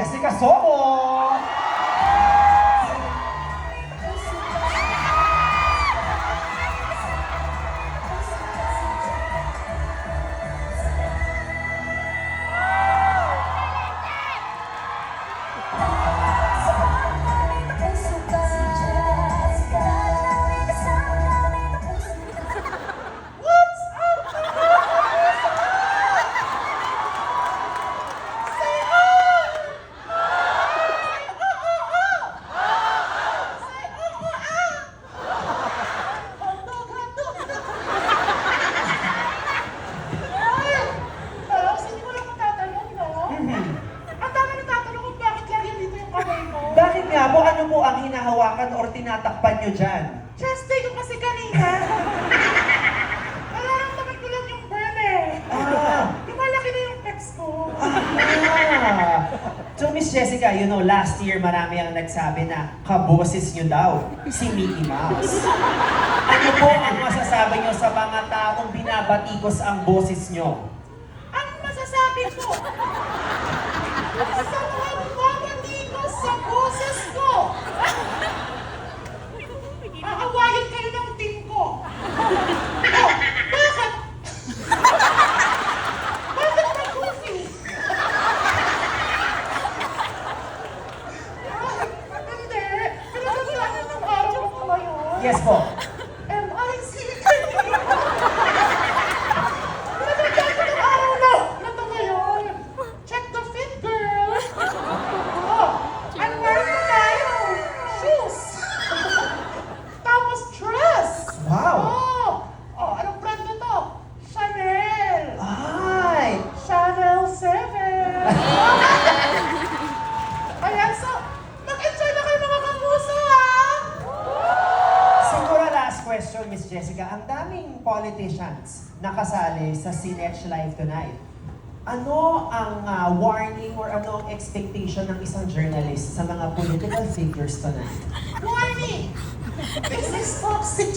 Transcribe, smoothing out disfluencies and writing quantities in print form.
Jessica Soho! Bakit nga po? Ano po ang hinahawakan or tinatakpan nyo dyan? Chest day ko kasi kanina. Nararamdaman ko lang yung burn eh. Lumalaki na yung pecs ko. So, Miss Jessica, you know, last year marami ang nagsabi na kaboses nyo daw, si Mickey Mouse. Ano po ang masasabi nyo sa mga taong binabatikos ang boses nyo? Ang masasabi ko, sa mga bumabatikos sa boses ko, aawayin kayo ng team ko. Oh, bakit? Bakit ba goofy? Hindi. Pinagdadaanan ng araw ko ba yun? Yes po. M.I.C. Pinagdadaanan ng araw na. Ano ba yun? Check the fit, girl. Oh, I'm wearing tayo. Shoes. Tapos dress. Wow. Oh, anong brand na to? Chanel. Ay! Chanel 7. Ayan, so, mag-enjoy na kayo mga kamuso, ha? Siguro last question, Miss Jessica. Ang daming politicians nakasali sa Sinech Live tonight. Ano ang warning or ano ang expectation ng isang journalist sa mga political figures tonight? Warning! This is toxic.